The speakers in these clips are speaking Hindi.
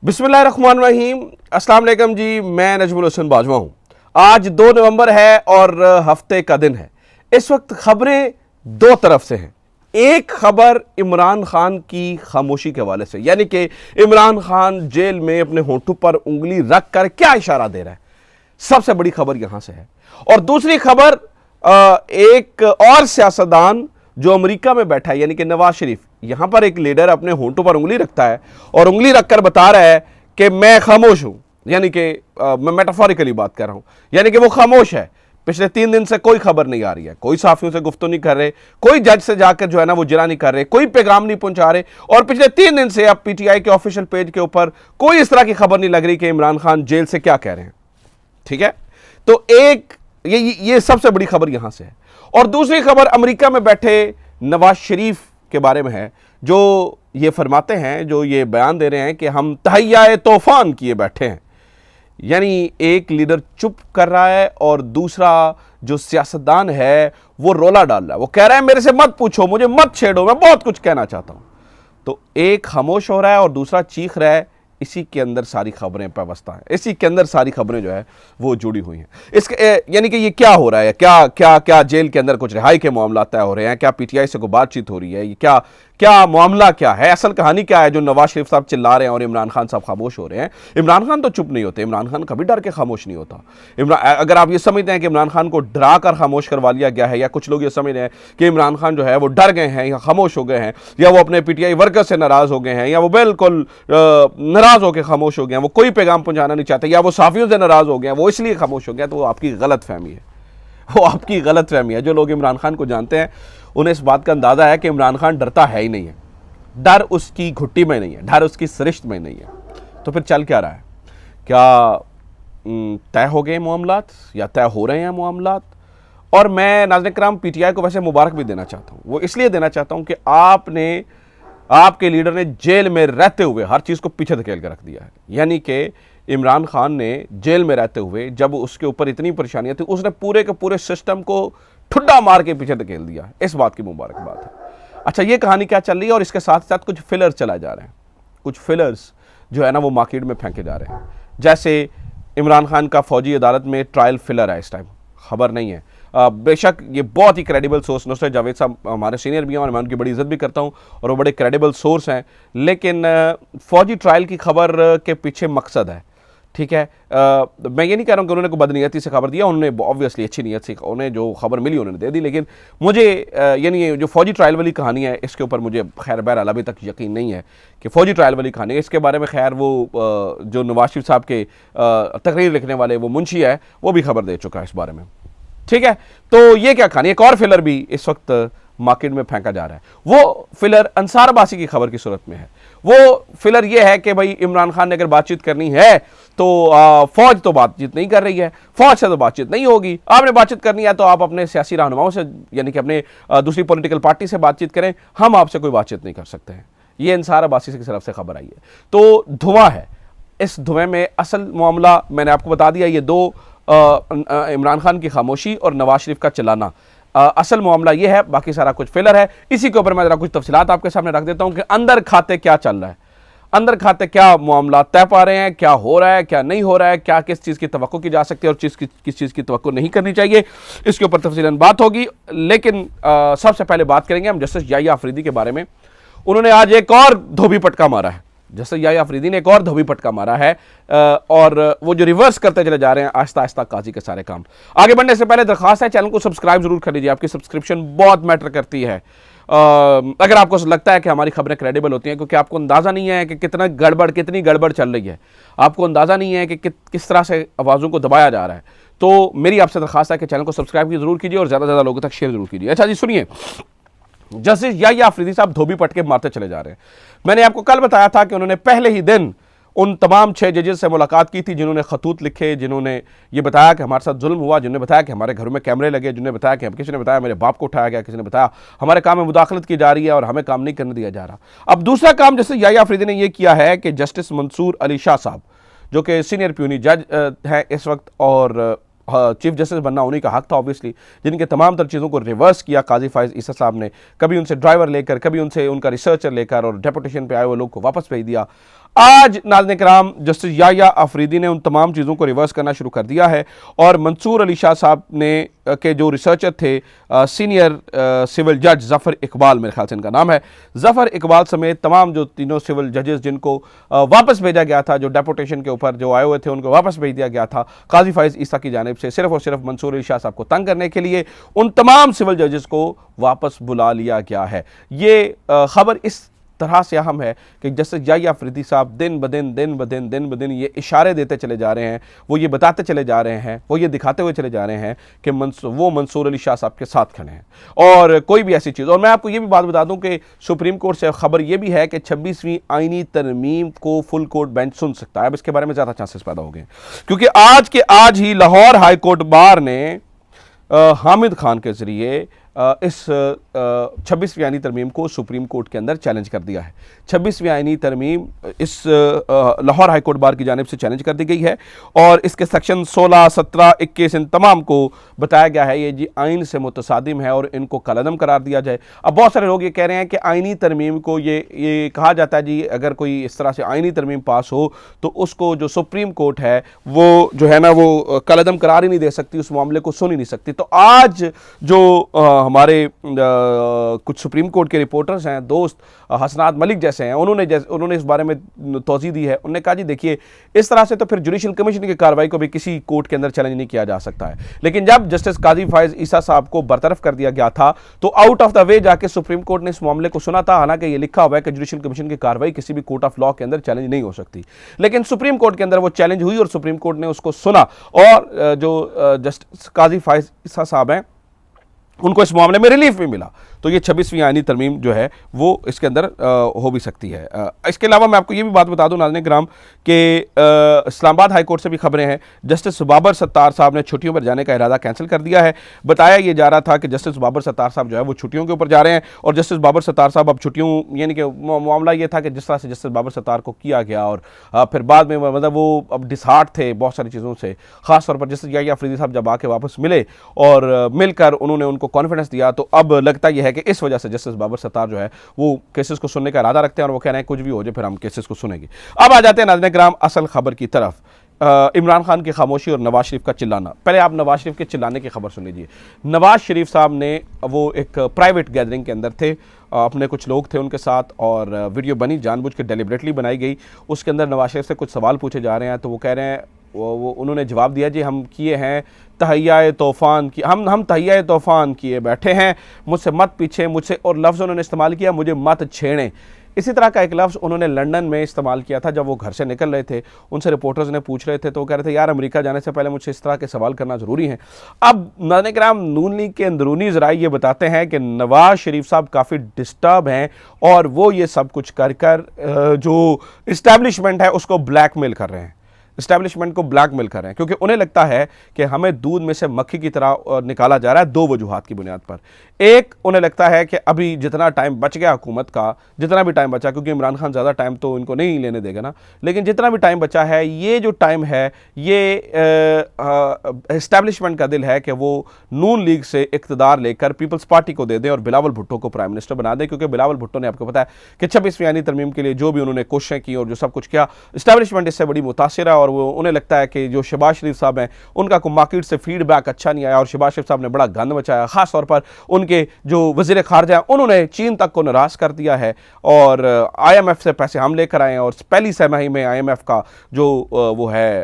बिस्मिल्लाहिर्रहमानिर्रहीम। अस्सलाम वालेकुम जी, मैं नजमुल हसन बाजवा हूँ। आज 2 नवंबर है और हफ्ते का दिन है। इस वक्त खबरें दो तरफ से हैं। एक खबर इमरान खान की खामोशी के हवाले से, यानी कि इमरान खान जेल में अपने होंठों पर उंगली रख कर क्या इशारा दे रहा है, सबसे बड़ी खबर यहां से है। और दूसरी खबर एक और सियासतदान जो अमेरिका में बैठा है, यानी कि नवाज शरीफ, यहां पर एक लीडर अपने होंठों पर उंगली रखता है और उंगली रखकर बता रहा है कि मैं खामोश हूं, यानी कि मैं मेटाफोरिकली बात कर रहा हूं, यानी कि वो खामोश है। पिछले 3 दिन से कोई खबर नहीं आ रही है, कोई साफियों से गुफ्तगू नहीं कर रहे, कोई जज से जाकर जो है ना वो जिला नहीं कर रहे, कोई पैगाम नहीं पहुंचा रहे, और पिछले 3 दिन से अब पीटीआई के ऑफिशियल पेज के ऊपर कोई इस तरह की खबर नहीं लग रही कि इमरान खान जेल से क्या कह रहे हैं। ठीक है, तो एक ये सबसे बड़ी खबर यहां से है। और दूसरी खबर अमेरिका में बैठे नवाज शरीफ के बारे में है, जो ये फरमाते हैं, जो ये बयान दे रहे हैं कि हम तहैया तूफान किए बैठे हैं। यानी एक लीडर चुप कर रहा है और दूसरा जो सियासतदान है वो रोला डाल रहा है, वो कह रहा है मेरे से मत पूछो, मुझे मत छेड़ो, मैं बहुत कुछ कहना चाहता हूं। तो एक खामोश हो रहा है और दूसरा चीख रहा है। इसी के अंदर सारी खबरें व्यवस्था है, इसी के अंदर सारी खबरें जो है वो जुड़ी हुई हैं। इसके यानी कि ये क्या हो रहा है, क्या क्या क्या जेल के अंदर कुछ रिहाई के मामला तय हो रहे हैं, क्या पीटीआई से कोई बातचीत हो रही है, ये क्या क्या मामला क्या है, असल कहानी क्या है जो नवाज शरीफ साहब चिल्ला रहे हैं और इमरान खान साहब खामोश हो रहे हैं। इमरान खान तो चुप नहीं होते, इमरान खान कभी डर के खामोश नहीं होता। अगर आप ये समझते हैं कि इमरान खान को डरा कर खामोश करवा लिया गया है, या कुछ लोग ये समझ रहे हैं कि इमरान खान जो है वो डर गए हैं या खामोश हो गए हैं, या वो अपने पीटीआई वर्कर से नाराज हो गए हैं, या वो बिल्कुल नाराज होकर खामोश हो गए हैं, वो कोई पैगाम पहुंचाना नहीं चाहते, या वो साफियों से नाराज हो गए, वो इसलिए खामोश हो गया, तो वो आपकी गलत फहमी है। वो आपकी गलत फहमी है। जो लोग इमरान खान को जानते हैं उन्हें इस बात का अंदाजा है कि इमरान खान डरता है ही नहीं है। डर उसकी घुट्टी में नहीं है, डर उसकी सरिश्त में नहीं है। तो फिर चल क्या रहा है? क्या तय हो गए मामलात या तय हो रहे हैं मामलात? और मैं नाज़रीन कराम पीटीआई को वैसे मुबारक भी देना चाहता हूँ। वो इसलिए देना चाहता हूँ कि आपके लीडर ने जेल में रहते हुए हर चीज़ को पीछे धकेल कर रख दिया है। यानी कि इमरान खान ने जेल में रहते हुए जब उसके ऊपर इतनी परेशानियां थी, उसने पूरे के पूरे सिस्टम को ठुड्डा मार के पीछे धकेल दिया। इस बात की मुबारकबाद है। अच्छा, ये कहानी क्या चल रही है, और इसके साथ साथ कुछ फिलर चलाए जा रहे हैं, कुछ फिलर्स जो है ना वो मार्केट में फेंके जा रहे हैं। जैसे इमरान खान का फौजी अदालत में ट्रायल फिलर है, इस टाइम खबर नहीं है। बेशक ये बहुत ही क्रेडिबल सोर्स, नुसरत जावेद साहब हमारे सीनियर भी हैं और मैं उनकी बड़ी इज्जत भी करता हूं और वो बड़े क्रेडिबल सोर्स हैं, लेकिन फौजी ट्रायल की खबर के पीछे मकसद है। ठीक है, मैं ये नहीं कह रहा हूँ कि उन्होंने कोई बदनीयती से खबर दिया, उन्होंने ऑब्वियसली अच्छी नीयत से उन्हें जो खबर मिली उन्होंने दे दी, लेकिन मुझे यानी जो फौजी ट्रायल वाली कहानी है इसके ऊपर मुझे खैर बहरहाल अभी तक यकीन नहीं है कि फौजी ट्रायल वाली कहानी है। इसके बारे में खैर वो जो नवाज शरीफ साहब के तकरीर लिखने वाले वो मुंशी है, वो भी खबर दे चुका है इस बारे में। ठीक है, तो ये क्या कहानी, एक और फिलर भी इस वक्त मार्केट में फेंका जा रहा है। वो फिलर अंसार अब्बासी की खबर की सूरत में है। वो फिलर ये है कि भाई इमरान खान ने अगर बातचीत करनी है तो फौज तो बातचीत नहीं कर रही है, फौज से तो बातचीत नहीं होगी। आपने बातचीत करनी है तो आप अपने सियासी रहनुमाओं से, यानी कि अपने दूसरी पॉलिटिकल पार्टी से बातचीत करें, हम आपसे कोई बातचीत नहीं कर सकते हैं। ये अंसार अब्बासी की तरफ से खबर आई है। तो धुआं है, इस धुएं में असल मामला मैंने आपको बता दिया, ये दो इमरान खान की खामोशी और नवाज शरीफ का चलाना, असल मामला ये है, बाकी सारा कुछ फिलर है। इसी के ऊपर मैं जरा कुछ तफसीलात आपके सामने रख देता हूं कि अंदर खाते क्या चल रहा है, अंदर खाते क्या मामला तय पा रहे हैं, क्या हो रहा है, क्या नहीं हो रहा है, क्या किस चीज़ की तवक्को की जा सकती है और किस चीज़ की तवक्को नहीं करनी चाहिए, इसके ऊपर तफसीलन बात होगी। लेकिन सबसे पहले बात करेंगे हम जस्टिस याहिया अफरीदी के बारे में। उन्होंने आज एक और धोबी पटका मारा है। जस्टिस याहिया अफरीदी ने एक और धोबी पटका मारा है, और वो जो रिवर्स करते चले जा रहे हैं आहिस्ता आहिस्ता काजी के सारे काम। आगे बढ़ने से पहले दरखास्त है, चैनल को सब्सक्राइब जरूर कर लीजिए, आपकी सब्सक्रिप्शन बहुत मैटर करती है। अगर आपको लगता है कि हमारी खबरें क्रेडिबल होती हैं, क्योंकि आपको अंदाज़ा नहीं है कि कितनी गड़बड़ चल रही है, आपको अंदाज़ा नहीं है कि किस तरह से आवाज़ों को दबाया जा रहा है, तो मेरी आपसे दरखास्त है कि चैनल को सब्सक्राइब जरूर कीजिए और ज़्यादा से ज़्यादा लोगों तक शेयर जरूर कीजिए। अच्छा जी, सुनिए, जस्टिस याहिया अफरीदी साहब धोबी पटके मारते चले जा रहे हैं। मैंने आपको कल बताया था कि उन्होंने पहले ही दिन उन तमाम 6 जजेस से मुलाकात की थी जिन्होंने खतूत लिखे, जिन्होंने ये बताया कि हमारे साथ जुल्म हुआ, जिन्होंने बताया कि हमारे घरों में कैमरे लगे, जिन्होंने बताया कि किसी ने बताया मेरे बाप को उठाया गया, किसी ने बताया हमारे काम में मुदाखलत की जा रही है और हमें काम नहीं करने दिया जा रहा। अब दूसरा काम जस्टिस याहिया अफरीदी ने यह किया है कि जस्टिस मंसूर अली शाह साहब, जो कि सीनियर प्यूनी जज हैं इस वक्त और चीफ जस्टिस बनना उन्हीं का हक था ऑब्वियसली, जिनके तमाम तर चीज़ों को रिवर्स किया काजी फाइज ईसा साहब ने, कभी उनसे ड्राइवर लेकर, कभी उनसे उनका रिसर्चर लेकर और डेपुटेशन पे आए हुए लोग को वापस भेज दिया। आज नाज़रीन किराम जस्टिस याह्या अफरीदी ने उन तमाम चीज़ों को रिवर्स करना शुरू कर दिया है और मंसूर अली शाह साहब ने के जो रिसर्चर थे सीनियर सिविल जज ज़फ़र इकबाल, मेरे ख्याल से इनका नाम है, ज़फ़र इकबाल समेत तमाम जो तीनों सिविल जजेस जिनको वापस भेजा गया था, जो डेपुटेशन के ऊपर जो आए हुए थे उनको वापस भेज दिया गया था काजी फ़ाइज़ ईसा की जानिब से, सिर्फ और सिर्फ मंसूर अली शाह साहब को तंग करने के लिए उन तमाम सिविल जजेस को वापस बुला लिया गया है। ये खबर इस तरह से अहम है कि जस्टिस याह्या अफरीदी साहब दिन ब दिन ये इशारे देते चले जा रहे हैं, वो ये बताते चले जा रहे हैं, वो ये दिखाते हुए चले जा रहे हैं कि वो मंसूर अली शाह साहब के साथ खड़े हैं और कोई भी ऐसी चीज़। और मैं आपको ये भी बात बता दूं कि सुप्रीम कोर्ट से खबर ये भी है कि 26वीं आईनी तरमीम को फुल कोर्ट बेंच सुन सकता है। अब इसके बारे में ज़्यादा चांसेस पैदा हो गए क्योंकि आज के आज ही लाहौर हाई कोर्ट बार ने हामिद खान के ज़रिए इस 26वीं आईनी तरमीम को सुप्रीम कोर्ट के अंदर चैलेंज कर दिया है। 26वीं आईनी तरमीम इस लाहौर हाई कोर्ट बार की जानिब से चैलेंज कर दी गई है और इसके सेक्शन 16, 17, 21 इन तमाम को बताया गया है ये जी आइन से मुतसादिम है और इनको कलअदम करार दिया जाए। अब बहुत सारे लोग ये कह रहे हैं कि आइनी तरमीम को ये कहा जाता है जी अगर कोई इस तरह से आइनी तरमीम पास हो तो उसको जो सुप्रीम कोर्ट है वो जो है ना वो कलअदम करार ही नहीं दे सकती, उस मामले को सुन ही नहीं सकती। तो आज जो हमारे कुछ सुप्रीम कोर्ट के रिपोर्टर्स हैं, दोस्त हसनात मलिक जैसे हैं, उन्होंने इस बारे में तोज़ी दी है। उन्होंने कहा जी देखिए इस तरह से तो फिर जुडिशल कमीशन की कार्रवाई को भी किसी कोर्ट के अंदर चैलेंज नहीं किया जा सकता है। लेकिन जब जस्टिस काजी फ़ाइज़ ईसा साहब को बरतरफ कर दिया गया था तो आउट ऑफ द वे जाके सुप्रीम कोर्ट ने इस मामले को सुना था। हालांकि ये लिखा हुआ है कि जुडिशल कमीशन की कार्रवाई किसी भी कोर्ट ऑफ लॉ के अंदर चैलेंज नहीं हो सकती, लेकिन सुप्रीम कोर्ट के अंदर वो चैलेंज हुई और सुप्रीम कोर्ट ने उसको सुना और जो जस्टिस काजी फ़ाइज़ ईसा साहब हैं उनको इस मामले में रिलीफ भी मिला। तो ये 26वीं आईनी तरमीम जो है वो इसके अंदर हो भी सकती है। इसके अलावा मैं आपको ये भी बात बता दूं नाज़रीन किराम कि इस्लामाबाद हाई कोर्ट से भी खबरें हैं। जस्टिस बाबर सत्तार साहब ने छुट्टियों पर जाने का इरादा कैंसिल कर दिया है। बताया ये जा रहा था कि जस्टिस बाबर सत्तार साहब जो है वो छुट्टियों के ऊपर जा रहे हैं और जस्टिस बाबर सत्तार साहब अब छुट्टियों यानी कि मामला ये था कि जिस तरह से जस्टिस बाबर सत्तार को किया गया और फिर बाद में मतलब वो अब डिसहार्ट थे बहुत सारी चीज़ों से, ख़ासतौर पर जस्टिस याह्या अफरीदी साहब जब आके वापस मिले और मिलकर उन्होंने उनको कॉन्फिडेंस दिया तो अब लगता यह है कि इस वजह से जस्टिस बाबर सत्तार जो है वो केसेस को सुनने का इरादा रखते हैं और वो कह रहे हैं कुछ भी हो जाए फिर हम केसेस को सुनेंगे। अब आ जाते हैं नाज़रीन किराम असल खबर की तरफ। इमरान खान की खामोशी और नवाज शरीफ का चिल्लाना। पहले आप नवाज शरीफ के चिल्लाने की खबर सुन लीजिए। नवाज शरीफ साहब ने वो एक प्राइवेट गैदरिंग के अंदर थे, अपने कुछ लोग थे उनके साथ और वीडियो बनी, जानबूझ के डेलिबरेटली बनाई गई। उसके अंदर नवाज शरीफ से कुछ सवाल पूछे जा रहे हैं तो वो कह रहे हैं वो उन्होंने जवाब दिया जी हम किए हैं तहैया तूफ़ान की, हम तहैया तूफ़ान किए बैठे हैं, मुझसे मत पीछे, मुझसे और लफ्ज़ उन्होंने इस्तेमाल किया मुझे मत छेड़ें। इसी तरह का एक लफ्ज़ उन्होंने लंदन में इस्तेमाल किया था जब वो घर से निकल रहे थे। उनसे रिपोर्टर्स ने पूछ रहे थे तो वो कह रहे थे यार अमेरिका जाने से पहले मुझसे इस तरह के सवाल करना ज़रूरी है। अब नाज़रीन किराम नून लीग के अंदरूनी ज़राए ये बताते हैं कि नवाज शरीफ साहब काफ़ी डिस्टर्ब हैं और वो ये सब कुछ कर कर जो इस्टेब्लिशमेंट है उसको ब्लैकमेल कर रहे हैं, इस्टेब्लिशमेंट को ब्लैकमेल कर रहे हैं क्योंकि उन्हें लगता है कि हमें दूध में से मक्खी की तरह निकाला जा रहा है दो वजूहात की बुनियाद पर। एक, उन्हें लगता है कि अभी जितना टाइम बच गया हुकूमत का, जितना भी टाइम बचा, क्योंकि इमरान खान ज़्यादा टाइम तो इनको नहीं लेने देगा ना, लेकिन जितना भी टाइम बचा है ये जो टाइम है ये इस्टेब्लिशमेंट का दिल है कि वो नून लीग से इक़्तिदार लेकर पीपल्स पार्टी को दे दें और बिलावल भुट्टो को प्राइम मिनिस्टर बना दें। क्योंकि बिलावल भुट्टो ने आपको पता है कि 26वीं आईनी तरमीम के लिए जो भी उन्होंने कोशिशें की और जो सब कुछ किया, इस्टेब्लिशमेंट इससे बड़ी मुतासिर है और वो उन्हें लगता है कि जो शहबाज शरीफ साहब हैं उनका कोई मार्केट से फीडबैक अच्छा नहीं आया और शहबाज शरीफ साहब ने बड़ा गंद मचाया। खास तौर पर उनके जो वज़ीर ख़ारजा हैं उन्होंने चीन तक को नाराज़ कर दिया है और IMF से पैसे हम लेकर आए हैं और पहली छमाही में IMF का जो वो है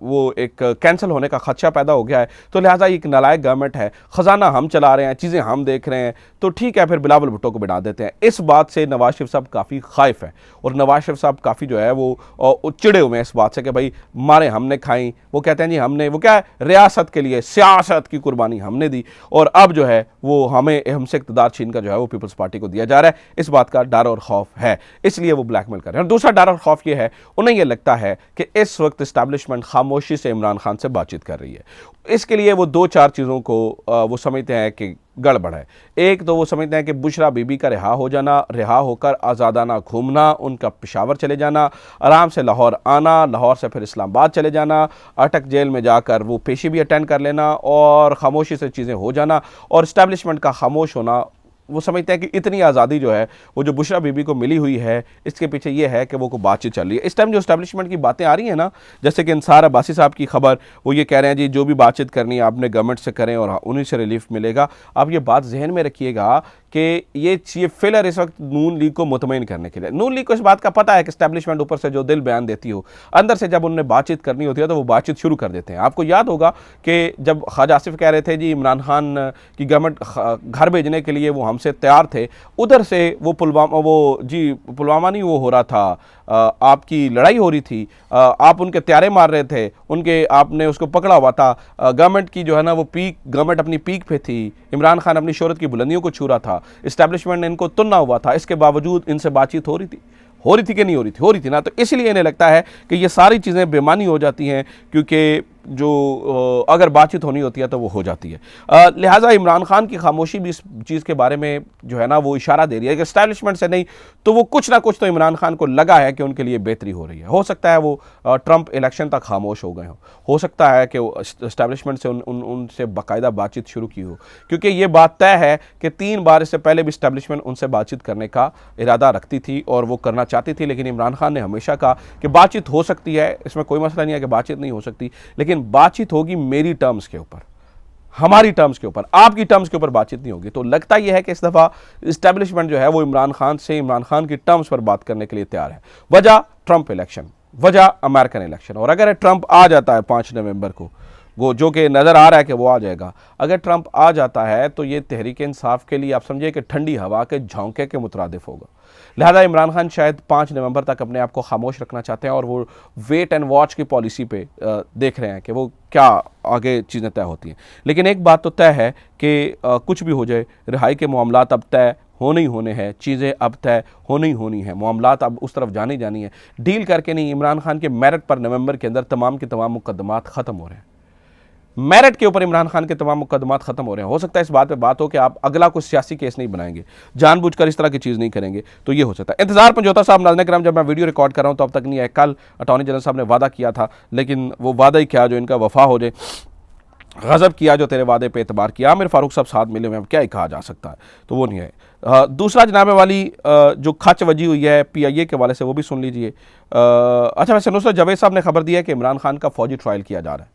वो एक कैंसिल होने का खदशा पैदा हो गया है। तो लिहाजा एक नालायक गवर्नमेंट है, ख़जाना हम चला रहे हैं, चीज़ें हम देख रहे हैं, तो ठीक है फिर बिलावल भुट्टो को बिठा देते हैं। इस बात से नवाज शरीफ साहब काफ़ी खाइफ है और नवाज शरीफ साहब काफ़ी जो है वो चिड़े हुए हैं इस बात से कि भाई मारे हमने खाई। वो कहते हैं जी हमने वो क्या है रियासत के लिए सियासत की कुर्बानी हमने दी और अब जो है वो हमसे इक़्तिदार छीन का जो है वो पीपल्स पार्टी को दिया जा रहा है। इस बात का डर और खौफ है, इसलिए वो ब्लैकमेल कर रहे हैं। और दूसरा डर और खौफ ये है, उन्हें ये लगता है कि इस वक्त इस्टेब्लिशमेंट खामोशी से इमरान खान से बातचीत कर रही है। इसके लिए वो दो चार चीज़ों को वो समझते हैं कि गड़बड़ है। एक तो वो समझते हैं कि बुशरा बीबी का रिहा हो जाना, रिहा होकर आज़ादाना घूमना, उनका पेशावर चले जाना, आराम से लाहौर आना, लाहौर से फिर इस्लामाबाद चले जाना, अटक जेल में जाकर वो पेशी भी अटेंड कर लेना और खामोशी से चीज़ें हो जाना और इस्टेब्लिशमेंट का खामोश होना वो समझते हैं कि इतनी आज़ादी जो है वो जो बुशरा बीबी को मिली हुई है, इसके पीछे ये है कि वो को बातचीत चल रही है। इस टाइम जो एस्टैब्लिशमेंट की बातें आ रही हैं ना, जैसे कि इंसार अब्बासी साहब की खबर, वो ये कह रहे हैं जी जो भी बातचीत करनी है आपने गवर्नमेंट से करें और उन्हीं से रिलीफ मिलेगा। आप ये बात जहन में रखिएगा कि ये फिलर इस वक्त नून लीग को मुतमईन करने के लिए, नून लीग को इस बात का पता है कि एस्टैब्लिशमेंट ऊपर से जो दिल बयान देती हो, अंदर से जब उन्हें बातचीत करनी होती है तो वो बातचीत शुरू कर देते हैं। आपको याद होगा कि जब ख्वाजा आसिफ कह रहे थे जी इमरान खान की गवर्नमेंट घर भेजने के लिए वो हमसे तैयार थे, उधर से वो पुलवामा नहीं वो हो रहा था, आपकी लड़ाई हो रही थी, आप उनके त्यारे मार रहे थे, उनके आपने उसको पकड़ा हुआ था, गवर्नमेंट की जो है ना वो गवर्नमेंट अपनी पीक पे थी, इमरान खान अपनी शोहरत की बुलंदियों को छू रहा था, इस्टेब्लिशमेंट ने इनको तुन्ना हुआ था, इसके बावजूद इनसे बातचीत हो रही थी कि नहीं हो रही थी? हो रही थी ना। तो इसलिए इन्हें लगता है कि ये सारी चीज़ें बेमानी हो जाती हैं, क्योंकि जो अगर बातचीत होनी होती है तो वो हो जाती है। लिहाजा इमरान खान की खामोशी भी इस चीज़ के बारे में जो है ना वो इशारा दे रही है कि एस्टैब्लिशमेंट से नहीं तो वो कुछ ना कुछ तो इमरान खान को लगा है कि उनके लिए बेहतरी हो रही है। हो सकता है वो ट्रंप इलेक्शन तक खामोश हो गए हो सकता है कि एस्टैब्लिशमेंट से उनसे बाकायदा बातचीत शुरू की हो, क्योंकि ये बात तय है कि 3 बार इससे पहले भी एस्टैब्लिशमेंट उनसे बातचीत करने का इरादा रखती थी और वो करना चाहती थी, लेकिन इमरान खान ने हमेशा कहा कि बातचीत हो सकती है, इसमें कोई मसला नहीं है कि बातचीत नहीं हो सकती, लेकिन बातचीत होगी मेरी टर्म्स के ऊपर, हमारी टर्म्स के ऊपर, आपकी टर्म्स के ऊपर बातचीत नहीं होगी। तो लगता यह है कि इस दफा एस्टैब्लिशमेंट जो है वो इमरान खान की टर्म्स पर बात करने के लिए तैयार है। वजह ट्रंप इलेक्शन, वजह अमेरिकन इलेक्शन। और अगर ट्रंप आ जाता है 5 नवंबर को, वो जो कि नज़र आ रहा है कि वो आ जाएगा, अगर ट्रंप आ जाता है तो ये तहरीक इंसाफ के लिए आप समझिए कि ठंडी हवा के झोंके के मुतरादिफ होगा। लिहाजा इमरान खान शायद 5 नवंबर तक अपने आप को खामोश रखना चाहते हैं और वो वेट एंड वॉच की पॉलिसी पे देख रहे हैं कि वो क्या आगे चीज़ें तय होती हैं। लेकिन एक बात तो तय है कि कुछ भी हो जाए, रिहाई के मामलात अब तय होने ही होने हैं, चीज़ें अब तय होनी ही होनी है, मामलात अब उस तरफ जानी जानी है। डील करके नहीं, इमरान खान के मेरिट पर नवंबर के अंदर तमाम के तमाम मुकदमात ख़त्म हो रहे हैं। मेरिट के ऊपर इमरान खान के तमाम मुकदमात खत्म हो रहे हैं। हो सकता है इस बात पे बात हो कि आप अगला कुछ सियासी केस नहीं बनाएंगे, जानबूझकर इस तरह की चीज़ नहीं करेंगे, तो ये हो सकता है। इंतजार पंजोता साहब, नाज़रीन करम, जब मैं वीडियो रिकॉर्ड कर रहा हूँ तो अब तक नहीं है। कल अटॉर्नी जनरल साहब ने वादा किया था, लेकिन वो वादा ही क्या जो इनका वफा हो जाए। गज़ब किया जो तेरे वादे पे एतबार किया। आमिर फारूक साहब साथ मिले हुए हैं, क्या ही कहा जा सकता है, तो वो नहीं है। दूसरा जनाब वाली जो खच वजी हुई है PIA के वाले से, वो भी सुन लीजिए। अच्छा, वैसे नुसरत जावेद साहब ने खबर दी है कि इमरान खान का फौजी ट्रायल किया जा रहा है।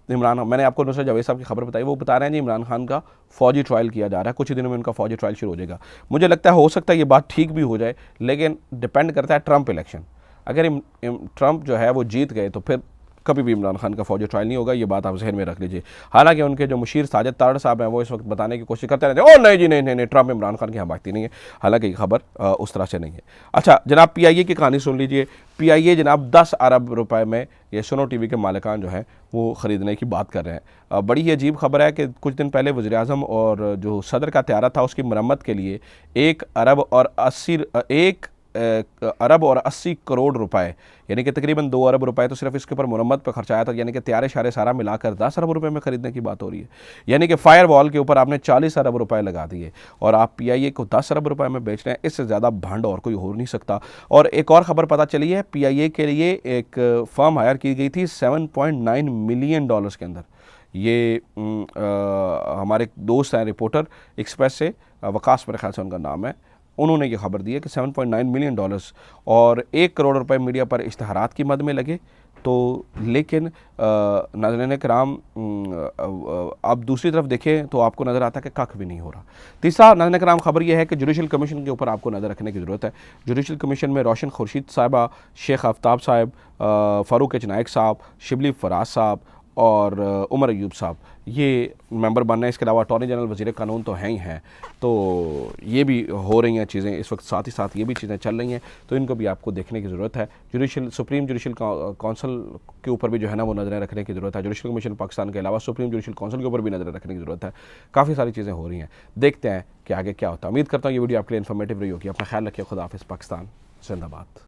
मैंने आपको नुसरत जावेद साहब की खबर बताई, वो बता रहे हैं जी इमरान खान का फौजी ट्रायल किया जा रहा है, कुछ ही दिनों में उनका फौजी ट्रायल शुरू हो जाएगा। मुझे लगता है हो सकता है ये बात ठीक भी हो जाए, लेकिन डिपेंड करता है ट्रंप इलेक्शन। अगर ट्रंप जो है वो जीत गए तो फिर कभी भी इमरान खान का फौजी ट्रायल नहीं होगा, ये बात आप जहन में रख लीजिए। हालांकि उनके जो मुशीर साजिद तारड़ साहब हैं वो इस वक्त बताने की कोशिश करते रहते हैं, ओ नहीं जी नहीं, ट्रंप इमरान खान की हमायती नहीं है। हालांकि ये खबर उस तरह से नहीं है। अच्छा जनाब, PIA की कहानी सुन लीजिए। PIA जनाब 10 अरब रुपए में ये सुनो TV के मालिकान जो हैं वो ख़रीदने की बात कर रहे हैं। बड़ी ही अजीब खबर है कि कुछ दिन पहले वज़ीर आज़म और जो सदर का त्यारा था उसकी मरम्मत के लिए 1 अरब और 80 करोड़ रुपए, यानी कि तकरीबन 2 अरब रुपए तो सिर्फ इसके ऊपर मुरम्मत पर खर्च आया था। यानी कि त्यारे शारे सारा मिलाकर 10 अरब रुपए में ख़रीदने की बात हो रही है। यानी कि फायर वॉल के ऊपर आपने 40 अरब रुपए लगा दिए और आप PIA को 10 अरब रुपए में बेच रहे हैं। इससे ज़्यादा भंड और कोई हो नहीं सकता। और एक और ख़बर पता चली है, PIA के लिए एक फ़र्म हायर की गई थी $7.9 मिलियन के अंदर। ये हमारे दोस्त हैं रिपोर्टर एक्सप्रेस से, वकास मेरे ख्याल से उनका नाम है, उन्होंने ये खबर दी है कि $7.9 मिलियन और 1 करोड़ रुपए मीडिया पर इश्तहारात की मद में लगे। तो लेकिन नाज़रीन कराम, आप दूसरी तरफ देखें तो आपको नज़र आता है कि कख भी नहीं हो रहा। तीसरा नाज़रीन कराम खबर यह है कि जुडिशल कमीशन के ऊपर आपको नज़र रखने की ज़रूरत है। जुडिशल कमीशन में रोशन खुर्शीद साहिबा, शेख आफ्ताब साहब, फ़ारूक एच नायक साहब, शिबली फराज साहब और उमर अयूब साहब ये मेंबर बन रहे हैं। इसके अलावा अटॉर्नी जनरल वज़ीर कानून तो हैं ही हैं, तो ये भी हो रही हैं चीज़ें इस वक्त, साथ ही साथ ये भी चीज़ें चल रही हैं, तो इनको भी आपको देखने की ज़रूरत है। सुप्रीम जुडिशल काउंसिल के ऊपर भी जो है ना वो नज़रें रखने की ज़रूरत है। जुडिशल कमीशन पाकिस्तान के अलावा सुप्रीम जुडिशल काउंसिल के ऊपर भी नज़रें रखने की ज़रूरत है। काफ़ी सारी चीज़ें हो रही हैं, देखते हैं कि आगे क्या होता है। उम्मीद करता हूँ ये वीडियो आपके लिए इन्फॉर्मेटिव रही होगी। अपना ख्याल रखिए। खुदा हाफिज़। पाकिस्तान जिंदाबाद।